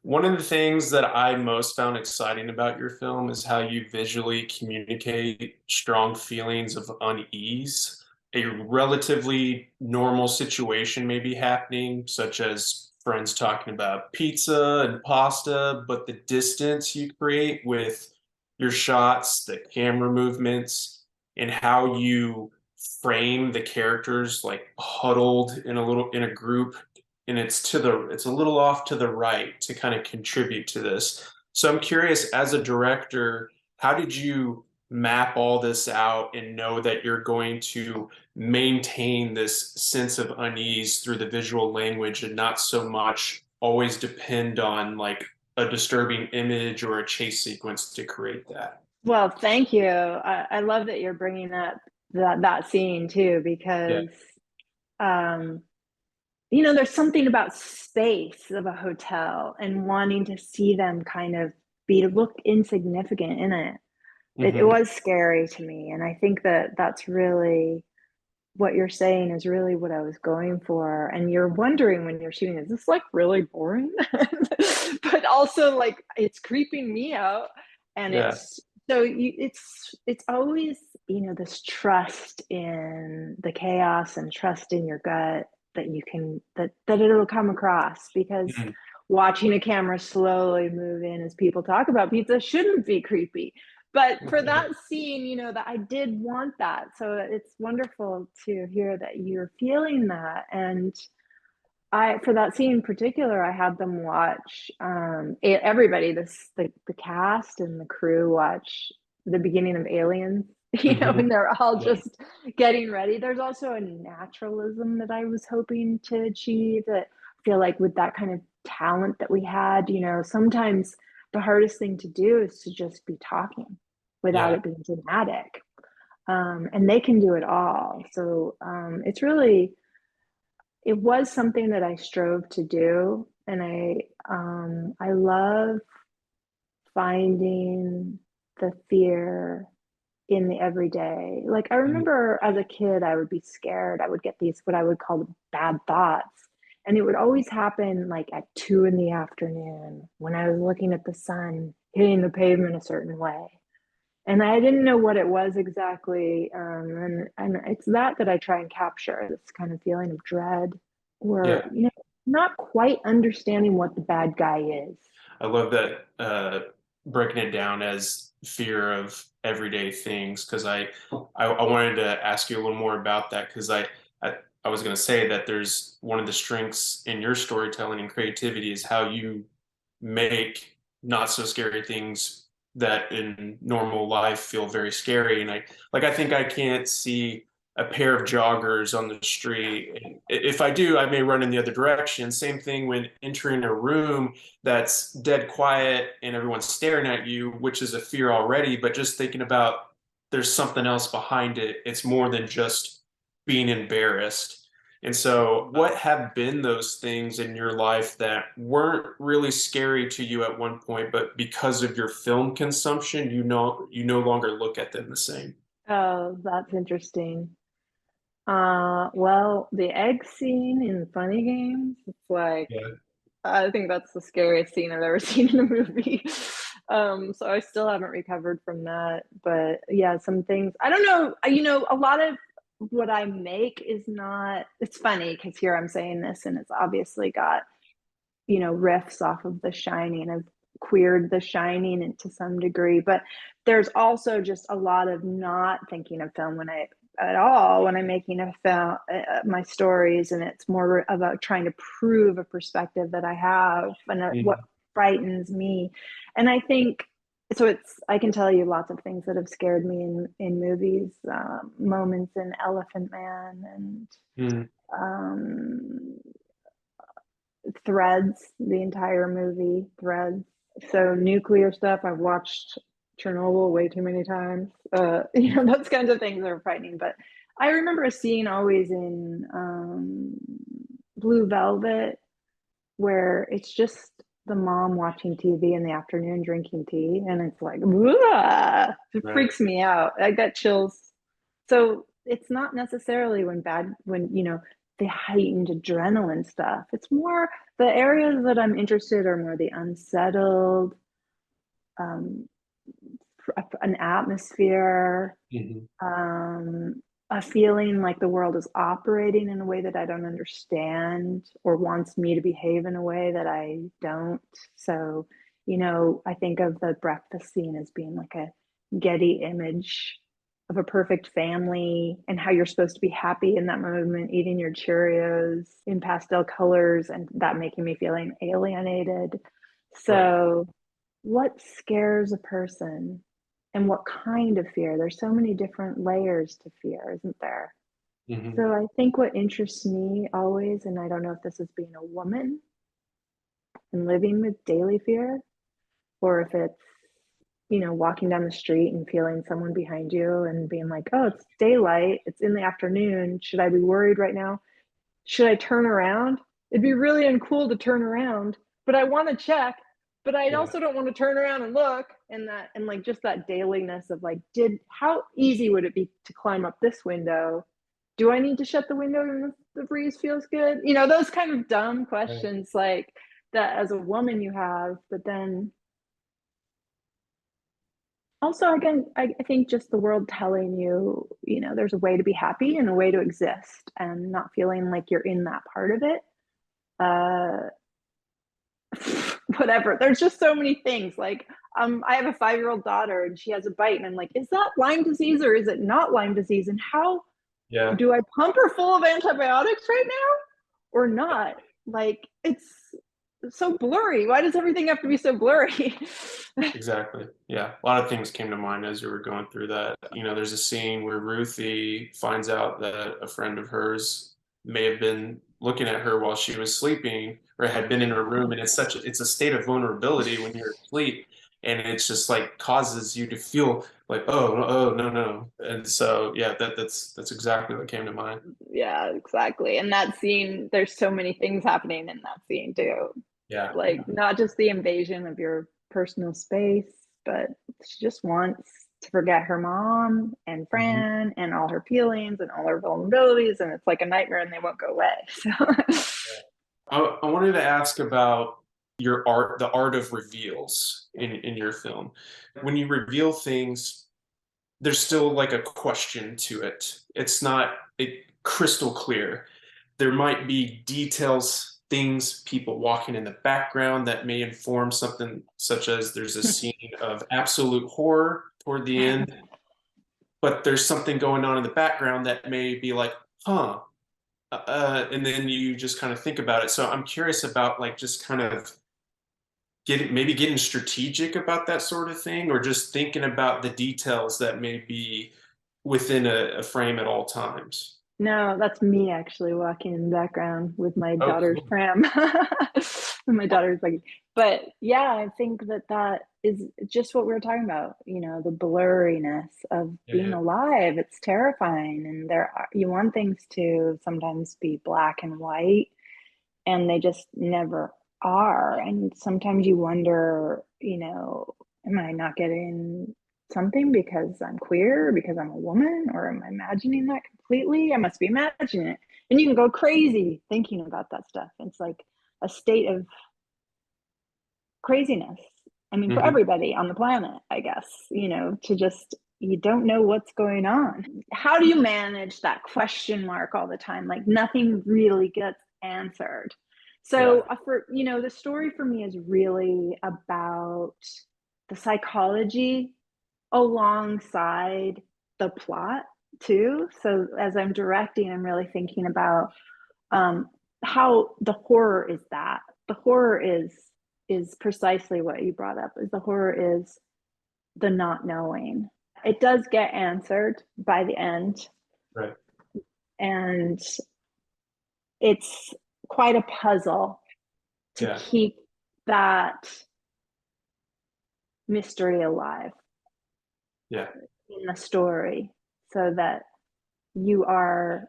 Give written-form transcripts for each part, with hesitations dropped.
One of the things that I most found exciting about your film is how you visually communicate strong feelings of unease. A relatively normal situation may be happening, such as friends talking about pizza and pasta, but the distance you create with your shots, the camera movements, and how you frame the characters like huddled in a group, and it's a little off to the right to kind of contribute to this. So I'm curious, as a director, how did you map all this out and know that you're going to maintain this sense of unease through the visual language and not so much always depend on like a disturbing image or a chase sequence to create that? Well, thank you. I love that you're bringing up that scene too, Yeah. because um, there's something about space of a hotel and wanting to see them kind of look insignificant in it. It Hmm. was scary to me, and I think that that's really what you're saying is really what I was going for. And you're wondering when you're shooting, is this like really boring? But also like it's creeping me out. And Yeah. it's always, this trust in the chaos and trust in your gut that you can that it'll come across, because Mhm. watching a camera slowly move in as people talk about pizza shouldn't be creepy, but for that scene, that I did want that. So it's wonderful to hear that you're feeling that. And for that scene in particular, I had them watch, everybody, the cast and the crew watch the beginning of Aliens, and Mhm. they're all Yeah. just getting ready. There's also a naturalism that I was hoping to achieve, that I feel like with that kind of talent that we had, sometimes the hardest thing to do is to just be talking without Yeah. it being dramatic. And they can do it all. So it was something that I strove to do, and I love finding the fear in the everyday. Like I Mhm. remember as a kid, I would be scared. I would get these what I would call bad thoughts, and it would always happen like at 2 in the afternoon when I was looking at the sun hitting the pavement a certain way. And I didn't know what it was exactly, and it's that I try and capture, this kind of feeling of dread, or Yeah. not quite understanding what the bad guy is. I love that breaking it down as fear of everyday things because I wanted to ask you a little more about that because I I was going to say that there's one of the strengths in your storytelling and creativity is how you make not so scary things that in normal life feel very scary. And I think I can't see a pair of joggers on the street. And if I do, I may run in the other direction. Same thing when entering a room that's dead quiet and everyone's staring at you, which is a fear already, but just thinking about there's something else behind it. It's more than just being embarrassed. And so, what have been those things in your life that weren't really scary to you at one point, but because of your film consumption, you no longer look at them the same? Oh, that's interesting. Well, the egg scene in Funny Games, it's like, Yeah. I think that's the scariest scene I've ever seen in a movie. So I still haven't recovered from that. But yeah, some things, I don't know, a lot of what I make is not, it's funny because here I'm saying this and it's obviously got, riffs off of The Shining. I've queered The Shining to some degree, but there's also just a lot of not thinking of film at all when I'm making a film, my stories, and it's more about trying to prove a perspective that I have and what Mhm. frightens me. And I think so. I can tell you lots of things that have scared me in movies, moments in Elephant Man and Mhm. um, Threads, the entire movie, Threads. So nuclear stuff, I've watched Chernobyl way too many times. Those kinds of things are frightening. But I remember a scene always in Blue Velvet where it's just the mom watching TV in the afternoon drinking tea, and it's like, it Right. freaks me out. I got chills. So it's not necessarily when the heightened adrenaline stuff. It's more the areas that I'm interested are more the unsettled, um, an atmosphere, Hmm. a feeling like the world is operating in a way that I don't understand or wants me to behave in a way that I don't. So, I think of the breakfast scene as being like a Getty image of a perfect family and how you're supposed to be happy in that moment, eating your Cheerios in pastel colors, and that making me feeling alienated. Right. So, what scares a person and what kind of fear? There's so many different layers to fear, isn't there? Hmm. So I think what interests me always, and I don't know if this is being a woman and living with daily fear, or if it's, walking down the street and feeling someone behind you and being like, oh, it's daylight, it's in the afternoon. Should I be worried right now? Should I turn around? It'd be really uncool to turn around, but I want to check, but I Yeah. also don't want to turn around and look. And like just that dailiness of like, how easy would it be to climb up this window? Do I need to shut the window and the breeze feels good? Those kind of dumb Right. questions like that as a woman you have, but then also again, I think just the world telling you, there's a way to be happy and a way to exist and not feeling like you're in that part of it. Uh, Whatever. There's just so many things. Like, I have a 5-year-old daughter and she has a bite, and I'm like, is that Lyme disease or is it not Lyme disease? And how Yeah. do I pump her full of antibiotics right now or not? Like, it's so blurry. Why does everything have to be so blurry? Exactly. Yeah. A lot of things came to mind as you were going through that. There's a scene where Ruthie finds out that a friend of hers may have been looking at her while she was sleeping or had been in her room. And it's a state of vulnerability when you're asleep. And it's just like causes you to feel like, oh, no, no. And so, yeah, that's exactly what came to mind. Yeah, exactly. And that scene, there's so many things happening in that scene too. Yeah. Like, not just the invasion of your personal space, but she just wants to forget her mom and Mhm. Fran and all her feelings and all her vulnerabilities, and it's like a nightmare and they won't go away. So I wanted to ask about your art, the art of reveals in your film. When you reveal things, there's still like a question to it. It's not crystal clear. There might be details, things, people walking in the background that may inform something, such as there's a scene of absolute horror toward the end, but there's something going on in the background that may be like, huh. And then you just kind of think about it. So I'm curious about like just kind of getting strategic about that sort of thing, or just thinking about the details that may be within a frame at all times. no, that's me actually walking in the background with my Oh, daughter's cool. pram. My daughter's like, but yeah, I think that is just what we were talking about, the blurriness of Yeah, being yeah, alive. It's terrifying. And you want things to sometimes be black and white, and they just never are. And sometimes you wonder, am I not getting something because I'm queer, because I'm a woman, or am I imagining that completely? I must be imagining it. And you can go crazy thinking about that stuff. It's like a state of craziness. I mean, for hmm, everybody on the planet, I guess, to just, you don't know what's going on. How do you manage that question mark all the time? Like nothing really gets answered. yeah, So, the story for me is really about the psychology alongside the plot too. So, as I'm directing, I'm really thinking about um, how the horror is that the horror is precisely what you brought up. Is the horror is the not knowing. It does get answered by the end, right, and it's quite a puzzle to yeah, keep that mystery alive yeah, in the story so that you are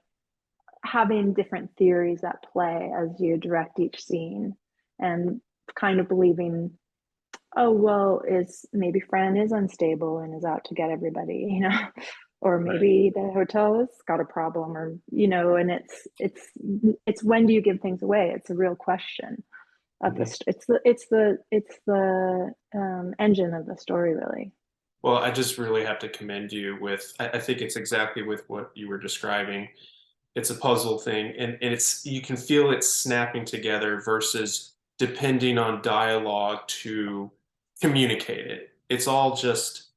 having different theories at play as you direct each scene and kind of believing, oh well, is maybe Fran is unstable and is out to get everybody. or Right. maybe the hotel has got a problem, or and it's when do you give things away? It's a real question of Mhm. it's the engine of the story, really. Well, I just really have to commend you with, I think it's exactly with what you were describing. It's a puzzle thing, and it's, you can feel it snapping together versus depending on dialogue to communicate it. It's all just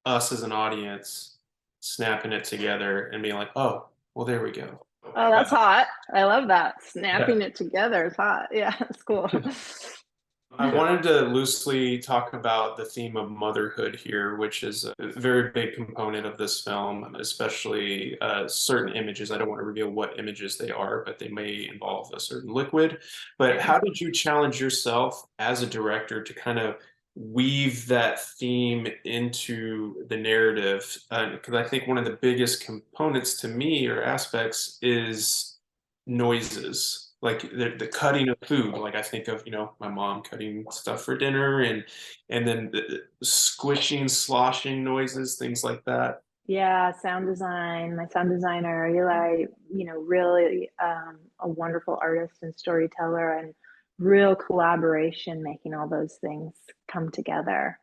us as an audience snapping it together and being like, oh, well, there we go. Oh, that's hot. I love that. Yeah. Snapping it together is hot. Yeah, it's cool. I wanted to loosely talk about the theme of motherhood here, which is a very big component of this film, especially certain images. I don't want to reveal what images they are, but they may involve a certain liquid. But Yeah. how did you challenge yourself as a director to kind of weave that theme into the narrative? Because I think one of the biggest components to me or aspects is noises, like the cutting of food. Like I think of, my mom cutting stuff for dinner, and then the squishing, sloshing noises, things like that. Yeah, sound design. My sound designer, Eli, really a wonderful artist and storyteller, and real collaboration making all those things come together.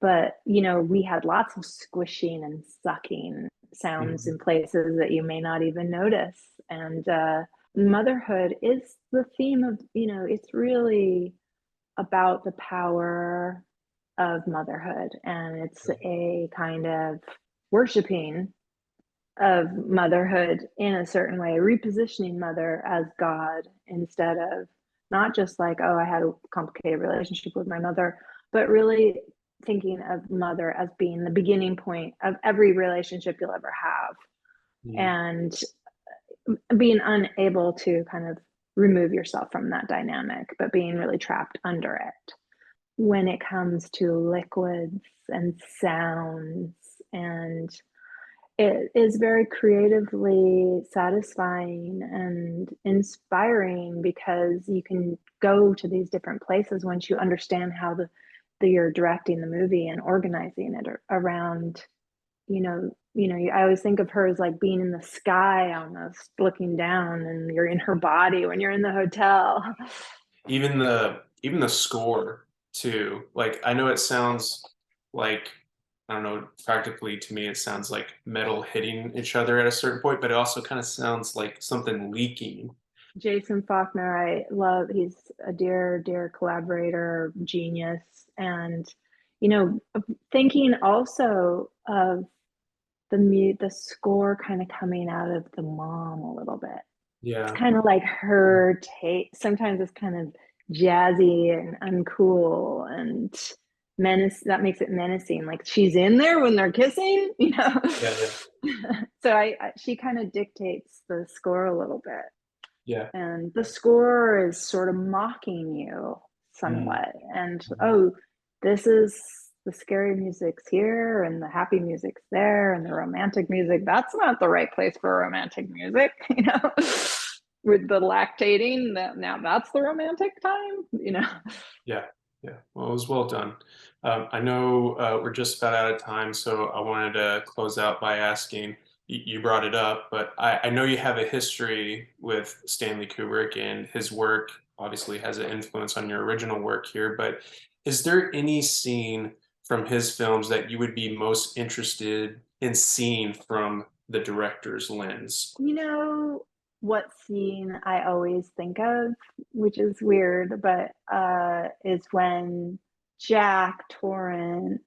But, we had lots of squishing and sucking sounds Mhm. in places that you may not even notice. And motherhood is the theme of, it's really about the power of motherhood. And it's a kind of worshiping of motherhood in a certain way, repositioning mother as God instead of not just like, oh, I had a complicated relationship with my mother, but really thinking of mother as being the beginning point of every relationship you'll ever have, Mhm. and being unable to kind of remove yourself from that dynamic, but being really trapped under it when it comes to liquids and sounds. And it is very creatively satisfying and inspiring because you can go to these different places once you understand how you're directing the movie and organizing it around, I always think of her as like being in the sky, almost looking down, and you're in her body when you're in the hotel. Even the score too. Like I know it sounds like, I don't know, practically to me it sounds like metal hitting each other at a certain point, but it also kind of sounds like something leaking. Jason Faulkner, I love. He's a dear, dear collaborator, genius, and you know, thinking also of the score kind of coming out of the mom a little bit. It's Yeah. kind of like her take. Sometimes it's kind of jazzy and uncool and menace. That makes it menacing. Like she's in there when they're kissing. Yeah, yeah, So she kind of dictates the score a little bit, yeah. and the score is sort of mocking you Mm. somewhat. And Mhm. oh, this is the scary music's here, and the happy music's there, and the romantic music, that's not the right place for romantic music. With the lactating, that now that's the romantic time. Yeah, yeah. Well, it was well done. I know we're just about out of time, so I wanted to close out by asking, you brought it up, but I know you have a history with Stanley Kubrick, and his work obviously has an influence on your original work here, but is there any scene from his films that you would be most interested in seeing from the director's lens? You know what scene I always think of, which is weird, but is when Jack Torrance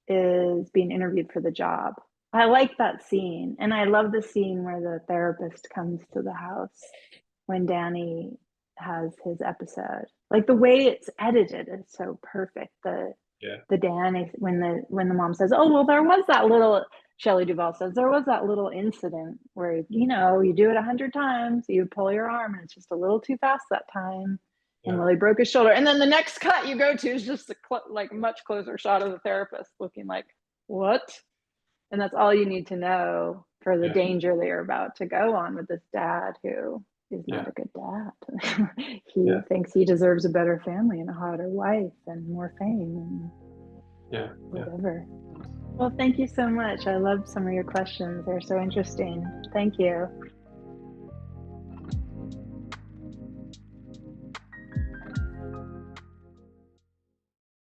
is being interviewed for the job. I like that scene. And I love the scene where the therapist comes to the house when Danny has his episode. Like the way it's edited is so perfect. Yeah, The Danny, when the mom says, "Oh, well, there was that little," Shelley Duvall says, "There was that little incident where, you do it 100 times, you pull your arm and it's just a little too fast that time. And yeah, Willie broke his shoulder." And then the next cut you go to is just like much closer shot of the therapist looking like, "What?" And that's all you need to know for the yeah, danger they are about to go on with this dad who is not yeah, a good dad. He yeah, thinks he deserves a better family and a hotter wife and more fame and yeah, yeah. whatever. Well, thank you so much. I loved some of your questions. They're so interesting. Thank you.